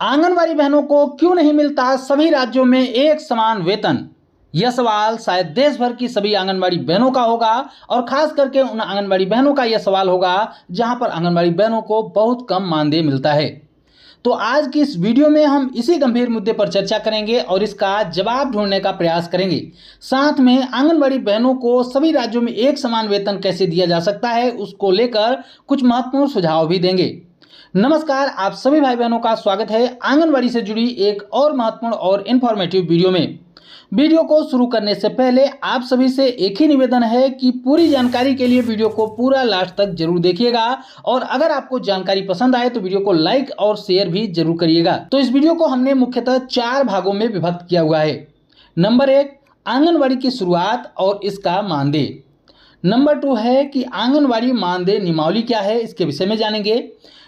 आंगनवाड़ी बहनों को क्यों नहीं मिलता सभी राज्यों में एक समान वेतन? यह सवाल शायद देश भर की सभी आंगनवाड़ी बहनों का होगा और खास करके उन आंगनवाड़ी बहनों का यह सवाल होगा जहां पर आंगनवाड़ी बहनों को बहुत कम मानदेय मिलता है। तो आज की इस वीडियो में हम इसी गंभीर मुद्दे पर चर्चा करेंगे और इसका जवाब ढूंढने का प्रयास करेंगे। साथ में आंगनवाड़ी बहनों को सभी राज्यों में एक समान वेतन कैसे दिया जा सकता है उसको लेकर कुछ महत्वपूर्ण सुझाव भी देंगे। नमस्कार, आप सभी भाई बहनों का स्वागत है आंगनवाड़ी से जुड़ी एक और महत्वपूर्ण और इन्फॉर्मेटिव वीडियो में। वीडियो को शुरू करने से पहले आप सभी से एक ही निवेदन है कि पूरी जानकारी के लिए वीडियो को पूरा लास्ट तक जरूर देखिएगा और अगर आपको जानकारी पसंद आए तो वीडियो को लाइक और शेयर भी जरूर करिएगा। तो इस वीडियो को हमने मुख्यतः 4 भागों में विभक्त किया हुआ है। नंबर 1, आंगनवाड़ी की शुरुआत और इसका मानदेय। नंबर 2 है कि आंगनवाड़ी मानदेय नियमावली क्या है, इसके विषय में जानेंगे।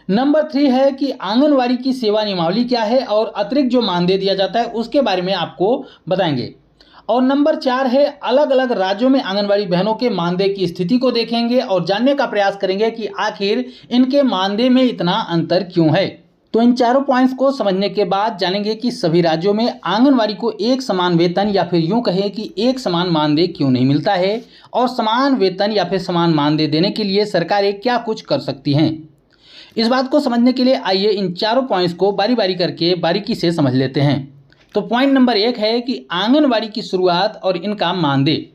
नंबर 3 है कि आंगनवाड़ी की सेवा नियमावली क्या है और अतिरिक्त जो मानदेय दिया जाता है उसके बारे में आपको बताएंगे। और नंबर 4 है अलग अलग राज्यों में आंगनवाड़ी बहनों के मानदेय की स्थिति को देखेंगे और जानने का प्रयास करेंगे कि आखिर इनके मानदेय में इतना अंतर क्यों है। तो इन चारों पॉइंट्स को समझने के बाद जानेंगे कि सभी राज्यों में आंगनवाड़ी को एक समान वेतन या फिर यूं कहें कि एक समान मानदेय क्यों नहीं मिलता है और समान वेतन या फिर समान मानदेय देने के लिए सरकारें क्या कुछ कर सकती हैं। इस बात को समझने के लिए आइए इन चारों पॉइंट्स को बारी बारी करके बारीकी से समझ लेते हैं। तो पॉइंट नंबर 1 है कि आंगनवाड़ी की शुरुआत और इनका मानदेय।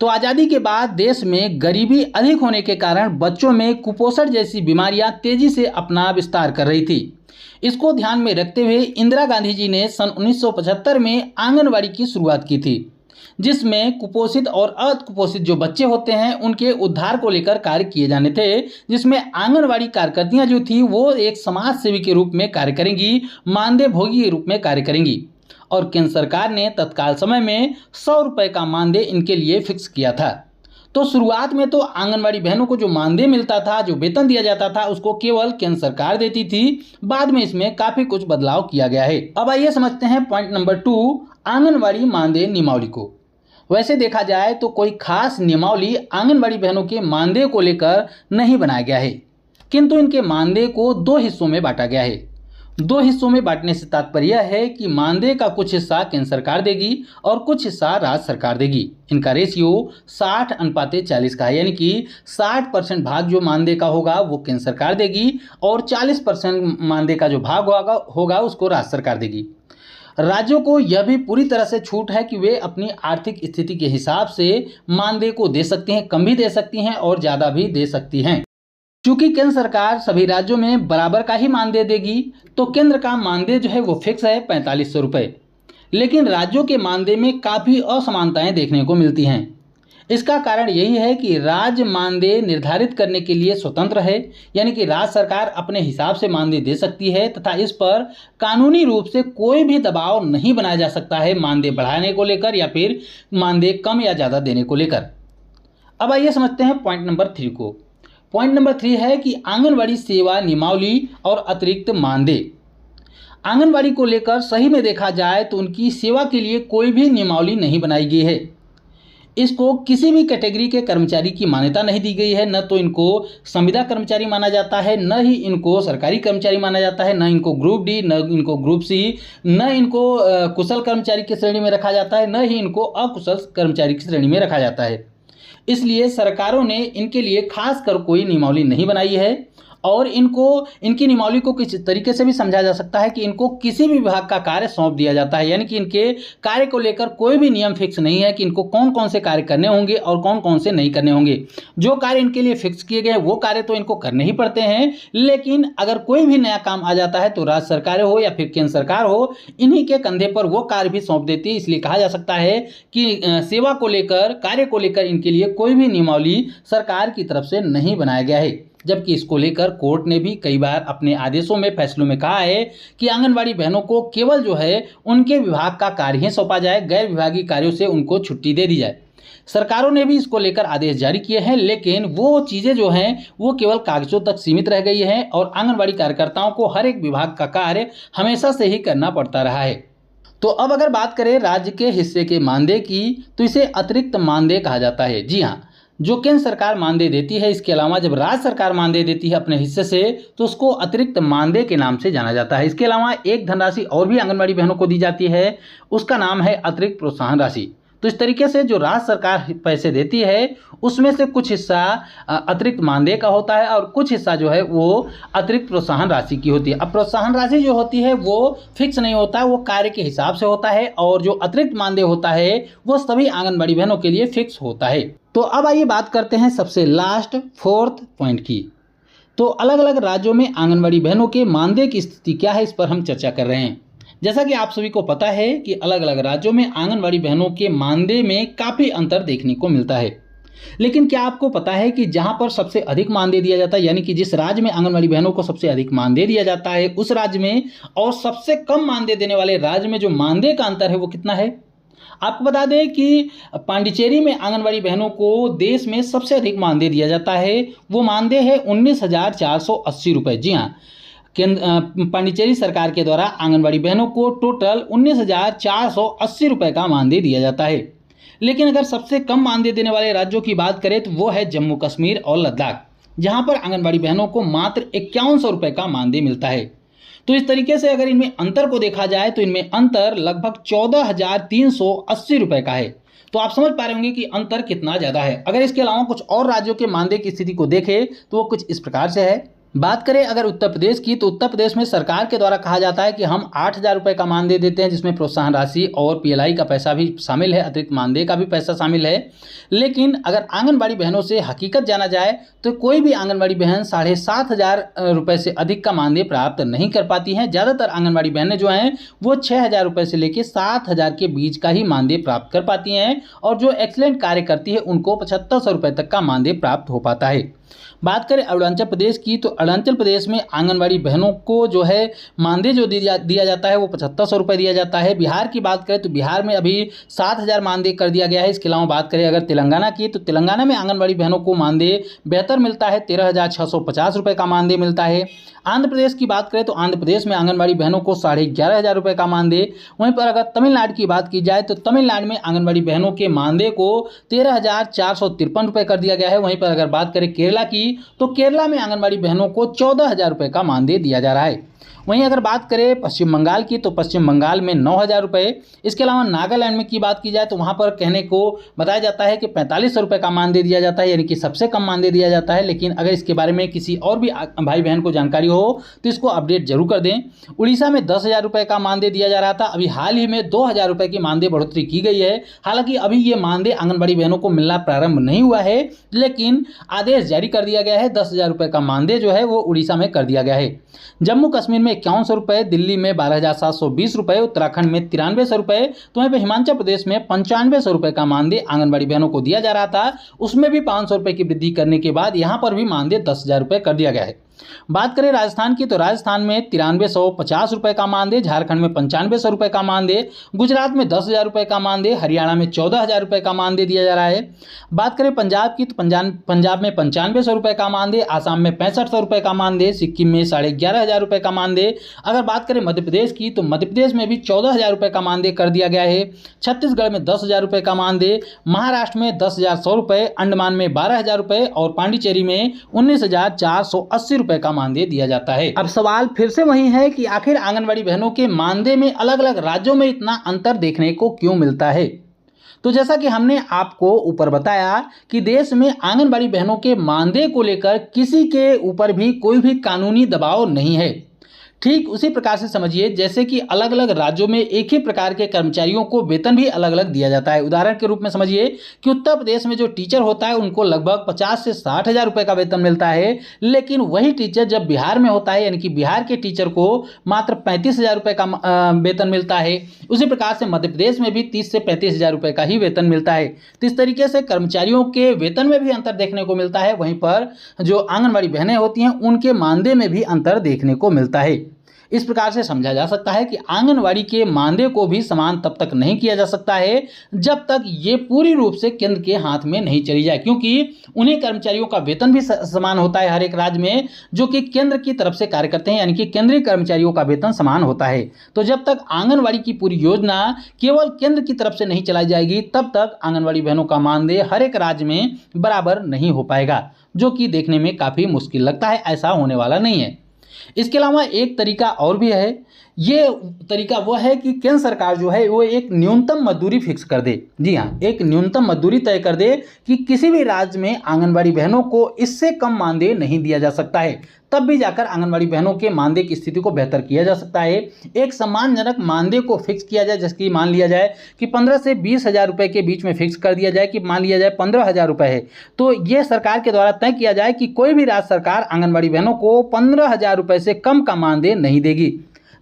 तो आज़ादी के बाद देश में गरीबी अधिक होने के कारण बच्चों में कुपोषण जैसी बीमारियां तेजी से अपना विस्तार कर रही थी। इसको ध्यान में रखते हुए इंदिरा गांधी जी ने सन 1975 में आंगनवाड़ी की शुरुआत की थी, जिसमें कुपोषित और अकुपोषित जो बच्चे होते हैं उनके उद्धार को लेकर कार्य किए जाने थे, जिसमें आंगनवाड़ी कार्यकर्तियां जो थी वो एक समाज सेवी के रूप में कार्य करेंगी, मानदेय भोगी के रूप में कार्य करेंगी। और केंद्र सरकार ने तत्काल समय में 100 रुपये का मानदेय इनके लिए फिक्स किया था। तो शुरुआत में तो आंगनवाड़ी बहनों को जो मानदेय मिलता था, जो वेतन दिया जाता था, उसको केवल केंद्र सरकार देती थी। बाद में इसमें काफ़ी कुछ बदलाव किया गया है। अब आइए समझते हैं पॉइंट नंबर 2, आंगनवाड़ी मानदेय नियमावली को। वैसे देखा जाए तो कोई खास नियमावली आंगनवाड़ी बहनों के मानदेय को लेकर नहीं बनाया गया है, किंतु इनके मानदेय को 2 हिस्सों में बांटा गया है। 2 हिस्सों में बांटने से तात्पर्य यह है कि मानदेय का कुछ हिस्सा केंद्र सरकार देगी और कुछ हिस्सा राज्य सरकार देगी। इनका रेशियो 60:40 का है, यानी कि 60% भाग जो मानदेय का होगा वो केंद्र सरकार देगी और 40% मानदेय का जो भाग होगा उसको राज्य सरकार देगी। राज्यों को यह भी पूरी तरह से छूट है कि वे अपनी आर्थिक स्थिति के हिसाब से मानदेय को दे सकती हैं, कम भी दे सकती हैं और ज़्यादा भी दे सकती हैं। चूंकि केंद्र सरकार सभी राज्यों में बराबर का ही मानदेय देगी, तो केंद्र का मानदेय जो है वो फिक्स है 4500 रुपये, लेकिन राज्यों के मानदेय में काफ़ी असमानताएं देखने को मिलती हैं। इसका कारण यही है कि राज्य मानदेय निर्धारित करने के लिए स्वतंत्र है, यानी कि राज्य सरकार अपने हिसाब से मानदेय दे सकती है तथा इस पर कानूनी रूप से कोई भी दबाव नहीं बनाया जा सकता है मानदेय बढ़ाने को लेकर या फिर मानदेय कम या ज़्यादा देने को लेकर। अब आइए समझते हैं पॉइंट नंबर 3 को। पॉइंट नंबर 3 है कि आंगनवाड़ी सेवा नियमावली और अतिरिक्त मानदेय। आंगनवाड़ी को लेकर सही में देखा जाए तो उनकी सेवा के लिए कोई भी नियमावली नहीं बनाई गई है। इसको किसी भी कैटेगरी के कर्मचारी की मान्यता नहीं दी गई है। न तो इनको संविदा कर्मचारी माना जाता है, न ही इनको सरकारी कर्मचारी माना जाता है, न इनको ग्रुप डी, न इनको ग्रुप सी, न इनको कुशल कर्मचारी की श्रेणी में रखा जाता है, न ही इनको अकुशल कर्मचारी की श्रेणी में रखा जाता है। इसलिए सरकारों ने इनके लिए खास कर कोई नियमावली नहीं बनाई है और इनकी नियमावली को किस तरीके से भी समझा जा सकता है कि इनको किसी भी विभाग का कार्य सौंप दिया जाता है, यानी कि इनके कार्य को लेकर कोई भी नियम फिक्स नहीं है कि इनको कौन कौन से कार्य करने होंगे और कौन कौन से नहीं करने होंगे। जो कार्य इनके लिए फिक्स किए गए वो कार्य तो इनको करने ही पड़ते हैं, लेकिन अगर कोई भी नया काम आ जाता है तो राज्य सरकार हो या फिर केंद्र सरकार हो, इन्हीं के कंधे पर वो कार्य भी सौंप देती है। इसलिए कहा जा सकता है कि सेवा को लेकर, कार्य को लेकर इनके लिए कोई भी नियमावली सरकार की तरफ से नहीं बनाया गया है। जबकि इसको लेकर कोर्ट ने भी कई बार अपने आदेशों में, फैसलों में कहा है कि आंगनवाड़ी बहनों को केवल जो है उनके विभाग का कार्य ही सौंपा जाए, गैर विभागीय कार्यों से उनको छुट्टी दे दी जाए। सरकारों ने भी इसको लेकर आदेश जारी किए हैं, लेकिन वो चीज़ें जो हैं वो केवल कागजों तक सीमित रह गई हैं और आंगनवाड़ी कार्यकर्ताओं को हर एक विभाग का कार्य हमेशा से ही करना पड़ता रहा है। तो अब अगर बात करें राज्य के हिस्से के मानदेय की, तो इसे अतिरिक्त मानदेय कहा जाता है। जी हाँ, जो केंद्र सरकार मानदेय देती है, इसके अलावा जब राज्य सरकार मानदेय देती है अपने हिस्से से तो उसको अतिरिक्त मानदेय के नाम से जाना जाता है। इसके अलावा एक धनराशि और भी आंगनबाड़ी बहनों को दी जाती है, उसका नाम है अतिरिक्त प्रोत्साहन राशि। तो इस तरीके से जो राज्य सरकार पैसे देती है उसमें से कुछ हिस्सा अतिरिक्त मानदेय का होता है और कुछ हिस्सा जो है वो अतिरिक्त प्रोत्साहन राशि की होती है। अब प्रोत्साहन राशि जो होती है वो फिक्स नहीं होता है, वो कार्य के हिसाब से होता है, और जो अतिरिक्त मानदेय होता है वो सभी आंगनबाड़ी बहनों के लिए फिक्स होता है। तो अब आइए बात करते हैं सबसे लास्ट 4th पॉइंट की। तो अलग अलग राज्यों में आंगनबाड़ी बहनों के मानदेय की स्थिति क्या है, इस पर हम चर्चा कर रहे हैं। जैसा कि आप सभी को पता है कि अलग अलग राज्यों में आंगनबाड़ी बहनों के मानदेय में काफ़ी अंतर देखने को मिलता है। लेकिन क्या आपको पता है कि जहां पर सबसे अधिक मानदेय दिया जाता है, यानी कि जिस राज्य में आंगनबाड़ी बहनों को सबसे अधिक मानदेय दिया जाता है उस राज्य में और सबसे कम मानदेय देने वाले राज्य में जो मानदेय का अंतर है वो कितना है? आपको बता दें कि पांडिचेरी में आंगनबाड़ी बहनों को देश में सबसे अधिक मानदेय दिया जाता है। वो मानदेय है 19,480 रुपये। जी हाँ, पांडिचेरी सरकार के द्वारा आंगनबाड़ी बहनों को टोटल 19,480 रुपये का मानदेय दिया जाता है। लेकिन अगर सबसे कम मानदेय देने वाले राज्यों की बात करें तो वो है जम्मू कश्मीर और लद्दाख, जहां पर आंगनबाड़ी बहनों को मात्र 5100 रुपये का मानदेय मिलता है। तो इस तरीके से अगर इनमें अंतर को देखा जाए तो इनमें अंतर लगभग 14,380 रुपये का है। तो आप समझ पा रहे होंगे कि अंतर कितना ज़्यादा है। अगर इसके अलावा कुछ और राज्यों के मानदेय की स्थिति को देखें तो वो कुछ इस प्रकार से है। बात करें अगर उत्तर प्रदेश की, तो उत्तर प्रदेश में सरकार के द्वारा कहा जाता है कि हम 8,000 रुपये का मानदेय देते हैं, जिसमें प्रोत्साहन राशि और पीएलआई का पैसा भी शामिल है, अतिरिक्त मानदेय का भी पैसा शामिल है। लेकिन अगर आंगनबाड़ी बहनों से हकीकत जाना जाए तो कोई भी आंगनबाड़ी बहन 7,500 रुपये से अधिक का मानदेय प्राप्त नहीं कर पाती हैं। ज़्यादातर आंगनबाड़ी बहनें जो हैं वो 6,000 रुपये से लेकर 7,000 के बीच का ही मानदेय प्राप्त कर पाती हैं, और जो एक्सीलेंट कार्य करती है उनको 7,500 रुपये तक का मानदेय प्राप्त हो पाता है। बात करें अरुणाचल प्रदेश की, तो अरुणाचल प्रदेश में आंगनबाड़ी बहनों को जो है मानदेय जो दिया जाता है वो 7,500 रुपये दिया जाता है। बिहार की बात करें तो बिहार में अभी 7,000 मानदेय कर दिया गया है। इसके अलावा बात करें अगर तेलंगाना की, तो तेलंगाना में आंगनबाड़ी बहनों को मानदेय बेहतर मिलता है, 13,650 रुपये का मानदेय मिलता है। आंध्र प्रदेश की बात करें तो आंध्र प्रदेश में आंगनबाड़ी बहनों को 11,500 रुपये का मानदेय। वहीं पर अगर तमिलनाडु की बात की जाए तो तमिलनाडु में आंगनबाड़ी बहनों के मानदेय को 13,453 रुपये कर दिया गया है। वहीं पर अगर बात करें केरला की, तो केरला में आंगनबाड़ी बहनों को 14,000 रुपये का मानदेय दिया जा रहा है। वहीं अगर बात करें पश्चिम बंगाल की, तो पश्चिम बंगाल में 9,000 रुपये। इसके अलावा नागालैंड में की बात की जाए तो वहाँ पर कहने को बताया जाता है कि 4,500 रुपये का मानदेय दिया जाता है, यानी कि सबसे कम मानदेय दिया जाता है। लेकिन अगर इसके बारे में किसी और भी भाई बहन को जानकारी हो तो इसको अपडेट जरूर कर दें। उड़ीसा में 10,000 रुपये का मानदेय दिया जा रहा था, अभी हाल ही में 2,000 रुपये की मानदेय बढ़ोतरी की गई है। हालांकि अभी ये मानदेय आंगनबाड़ी बहनों को मिलना प्रारंभ नहीं हुआ है, लेकिन आदेश जारी कर दिया गया है। 10,000 रुपये का मानदेय जो है वो उड़ीसा में कर दिया गया है। जम्मू कश्मीर में 5100 रुपये, दिल्ली में 12,720 रुपये, उत्तराखंड में 9300 रुपये। तो वहीं पर हिमाचल प्रदेश में 9500 रुपये का मानदेय आंगनबाड़ी बहनों को दिया जा रहा था, उसमें भी 500 रुपये की वृद्धि करने के बाद यहाँ पर भी मानदेय 10,000 रुपये कर दिया गया है। बात करें राजस्थान की, तो राजस्थान में 9350 रुपये का मानदेय, झारखंड में 9500 रुपये का मानदेय, गुजरात में 10,000 रुपये का मानदेय, हरियाणा में 14,000 रुपये का मानदेय दिया जा रहा है। बात करें पंजाब की, तो पंजाब में 9500 रुपये का मानदेय, आसाम में 6500 रुपये का मानदेय, सिक्किम में 11,500 रुपये का मानदेय। अगर बात करें मध्य प्रदेश की, तो मध्य प्रदेश में भी 14,000 रुपये का मानदेय कर दिया गया है। छत्तीसगढ़ में 10,000 रुपये का मानदेय, महाराष्ट्र में 10,100 रुपये, अंडमान में 12,000 रुपये और पांडिचेरी में 19,480 रुपये का मानदेय दिया जाता है। अब सवाल फिर से वही है कि आखिर आंगनबाड़ी बहनों के मानदेय में अलग अलग राज्यों में इतना अंतर देखने को क्यों मिलता है? तो जैसा कि हमने आपको ऊपर बताया कि देश में आंगनबाड़ी बहनों के मानदेय को लेकर किसी के ऊपर भी कोई भी कानूनी दबाव नहीं है। ठीक उसी प्रकार से समझिए जैसे कि अलग अलग राज्यों में एक ही प्रकार के कर्मचारियों को वेतन भी अलग अलग दिया जाता है। उदाहरण के रूप में समझिए कि उत्तर प्रदेश में जो टीचर होता है उनको लगभग 50 से 60,000 रुपये का वेतन मिलता है, लेकिन वही टीचर जब बिहार में होता है, यानी कि बिहार के टीचर को मात्र 35,000 रुपये का वेतन मिलता है। उसी प्रकार से मध्य प्रदेश में भी 30 से 35,000 रुपये का ही वेतन मिलता है। तो इस तरीके से कर्मचारियों के वेतन में भी अंतर देखने को मिलता है। वहीं पर जो आंगनबाड़ी बहनें होती हैं उनके मानदेय में भी अंतर देखने को मिलता है। इस प्रकार से समझा जा सकता है कि आंगनवाड़ी के मानदेय को भी समान तब तक नहीं किया जा सकता है जब तक ये पूरी रूप से केंद्र के हाथ में नहीं चली जाए, क्योंकि उन्हीं कर्मचारियों का वेतन भी समान होता है हर एक राज्य में जो कि केंद्र की तरफ से कार्य करते हैं, यानी कि केंद्रीय कर्मचारियों का वेतन समान होता है। तो जब तक आंगनवाड़ी की पूरी योजना केवल केंद्र की तरफ से नहीं चलाई जाएगी तब तक आंगनवाड़ी बहनों का मानदेय हर एक राज्य में बराबर नहीं हो पाएगा, जो कि देखने में काफ़ी मुश्किल लगता है, ऐसा होने वाला नहीं है। इसके अलावा एक तरीका और भी है, ये तरीका वो है कि केंद्र सरकार जो है वो एक न्यूनतम मजदूरी फिक्स कर दे। जी हाँ, एक न्यूनतम मजदूरी तय कर दे कि किसी भी राज्य में आंगनबाड़ी बहनों को इससे कम मानदेय नहीं दिया जा सकता है, तब भी जाकर आंगनबाड़ी बहनों के मानदेय की स्थिति को बेहतर किया जा सकता है। एक सम्मानजनक मानदेय को फिक्स किया जाए, जैसे कि मान लिया जाए कि 15 से 20 हज़ार रुपये के बीच में फिक्स कर दिया जाए कि मान लिया जाए 15,000 रुपये है, तो ये सरकार के द्वारा तय किया जाए कि कोई भी राज्य सरकार आंगनबाड़ी बहनों को 15,000 रुपये से कम का मानदेय नहीं देगी,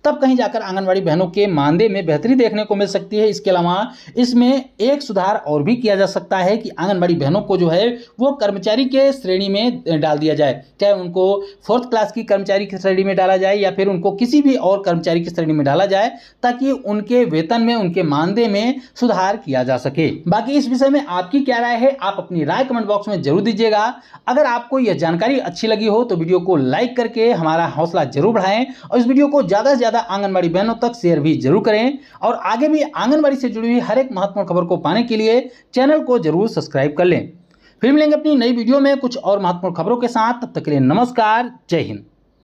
तब कहीं जाकर आंगनबाड़ी बहनों के मानदेय में बेहतरी देखने को मिल सकती है। इसके अलावा इसमें एक सुधार और भी किया जा सकता है कि आंगनबाड़ी बहनों को जो है वो कर्मचारी के श्रेणी में डाल दिया जाए, चाहे उनको 4th क्लास की कर्मचारी की श्रेणी में डाला जाए या फिर उनको किसी भी और कर्मचारी की श्रेणी में डाला जाए, ताकि उनके वेतन में, उनके मानदेय में सुधार किया जा सके। बाकी इस विषय में आपकी क्या राय है, आप अपनी राय कमेंट बॉक्स में जरूर दीजिएगा। अगर आपको यह जानकारी अच्छी लगी हो तो वीडियो को लाइक करके हमारा हौसला जरूर बढ़ाएं और इस वीडियो को ज़्यादा से ज़्यादा आंगनबाड़ी बहनों तक शेयर भी जरूर करें और आगे भी आंगनबाड़ी से जुड़ी हुई हर एक महत्वपूर्ण खबर को पाने के लिए चैनल को जरूर सब्सक्राइब कर लें। फिर मिलेंगे अपनी नई वीडियो में कुछ और महत्वपूर्ण खबरों के साथ, तब तक के लिए नमस्कार, जय हिंद।